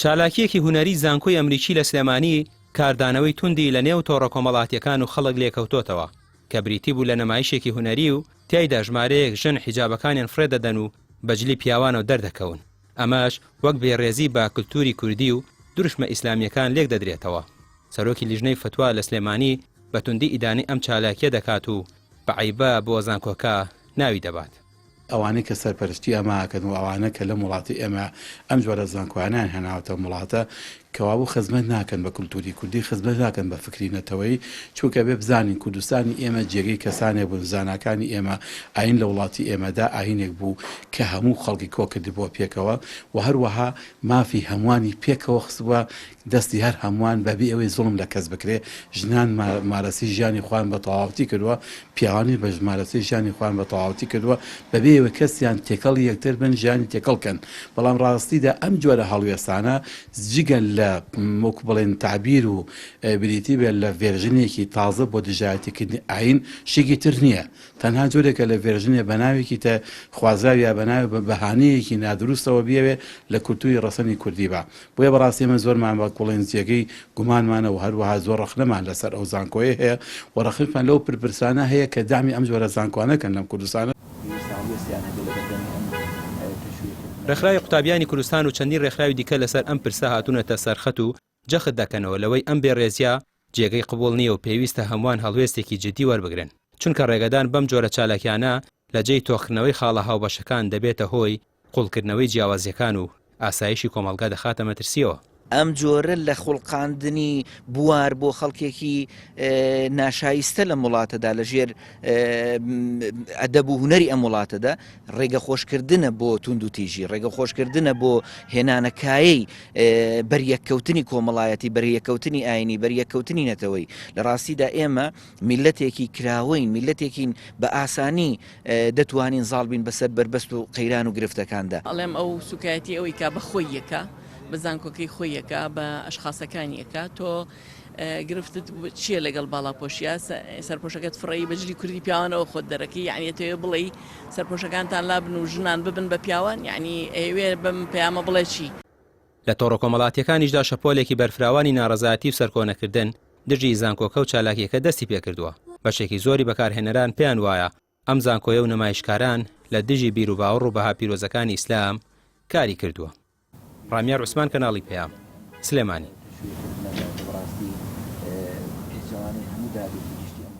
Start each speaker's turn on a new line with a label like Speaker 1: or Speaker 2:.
Speaker 1: چالاکیەکی هونەری زانکۆی ئەمریکی لە سلێمانی کاردانەوەی توندی لە نێو تۆڕە کۆمەڵاتیەکان و خەڵک لێکەوتۆتەوە کە بریتی بوو لە نەمایشێکی هونەری و تیایدا ژمارەیەک ژن حیجابەکانیان فڕێدەدەن و بەجلی پیاوانە و دەردەکەون. ئەمەش وەک بێڕێزی با کولتوری کوردی و دروشمە ئیسلامیەکان لێک دەدرێتەوە. سەرۆکی لیژنەی فتوا لە سلێمانی بە توندی ئیدانی ئەم چالاکیە دەکات و بە عیبە بۆ زانکۆکە ناوی دەبات.
Speaker 2: ئەوانەی کە سەرپەرشتی ئەماکەن و ئەوانە کە لە وڵاتی ئێمە ئەم جۆرە زانکۆیانیان هێناوەتە وڵاتە کەوابوو خزمەت ناکەن بە کولتوری کوردی، خزمەت ناکەن بە فکرینەتەوەی، چونکە بێ بزانین کوردستانی ئێمە جێگەی کەسانێک بوون زاناکانی ئێمە ئاین لە وڵاتی ئێمەدا ئاینێک بوو کە هەموو خەڵکی کۆکردی بۆ پێکەوە و هەروەها مافی هەمووانی پێکەوە خستووە دەستی هەر هەمووان بەبێ ئەوەی زوڵم لە کەس بکرێ. ژنان مارەسی ژیانی خوان بە تەواوەتی کردووە، پیاوانی بە مارەسی ژیانی خوان بە تەواوەتی کردووە بەبێ ئەوە کەسیان تێکەڵی یەکتر بن ژیانی تێکەڵکەن. بەڵام ڕاستیدا ئەم جۆرە هەڵوێستانە جگەل لە وەکو بڵێن تعبیر و بریتی بێت لە ڤێرژنێکی تازە بۆ دژایەتیکردنی ئاین شێکی تر نییە، تەنها جۆرێکە لە ڤێرژنێ بەناوێکی تە خوازراوی یا بەناوی بە بەهانەیەکی نادروستەوە بێوێ لە کولتوری ڕەسەنی کوردی بە. بۆیە بەڕاستی ئێمە زۆرمان بە کوڵێن جێگەی گومانمانە و هەروەها زۆر ڕەخنەمان لەسەر ئەو زانکۆیە هەیە و ڕەخنەمان لەو پرپرسانە هەیە کە دامی ئەم جۆرە زانکۆانەکەن لەم کوردستانە.
Speaker 1: ڕێکخراوی قوتابیانی کوردستان و چەندین ڕێکخراوی دیکە لەسەر ئەم پرسە هاتوونەتە سەرخەت و جەخت دەکەنەوە لەوەی ئەم بێڕێزیە جێگەی قبوڵ نییە و پێویستە هەمووان هەڵوێستێکی جدی وەربگرن، چونکە ڕێگەدان بەم جۆرە چالاکیانە لە جێی تۆخکردنەوەی خاڵە هاوبەشەکان دەبێتە هۆی قوڵکردنەوەی جیاوازیەکان و ئاسایشی کۆمەڵگا دەخاتە مەترسیەوە.
Speaker 3: ئەم جۆرە لە خوڵقاندنی بوار بۆ خەڵکێکی ناشایستە لە وڵاتەدا لەژێر ئەدەب و هونەری ئەم وڵاتەدا ڕێگە خۆشکردنە بۆ توند و تیژی، ڕێگە خۆشکردنە بۆ هێنانەکایی بەریەککەوتنی کۆمەڵایەتی، بەریەککەوتنی ئاینی، بەریەککەوتنی نەتەوەی. لە ڕاستیدا ئێمە میلەتێکی کراوەین، میلەتێکین بە ئاسانی دەتوانین زاڵ بین بەسەر بربەست و قەیران و گرفتەکاندا.
Speaker 4: ئەڵێم ئەو سوکایەتی ئەوەی کا بە خۆی یەکە، بە زانکۆکەی خۆی یەکە، بە ئەشخاسەکانی یەکە. تۆ گرفتت چییە لەگەڵ باڵاپۆشیە سەرپۆشەکەت فڕی بەجلی کوردی پیاوانەوە خۆت دەرەکەی، یعنی تۆ بڵێ سەرپۆشەکانتان لابن و ژنان ببن بە پیاوان، یعنی ئەوێ بەم پەیامە بڵێ چی؟
Speaker 1: لە تۆڕە کۆمەڵاتیەکانیشدا شەپۆلێکی بەرفراوانی ناڕەزایەتی و سەرکۆنەکردن دژی زانکۆکە و چالاکیەکە دەستی پێکردووە. بەشێکی زۆری بەکارهێنەران پێیان وایە ئەم زانکۆیە و نمایشکاران لە دژی بیر و باوەڕ و بەها پیرۆزەکانی ئیسلام کاری کردووە. ڕامیار عوسمان، کەناڵی پەیام، سلێمانی.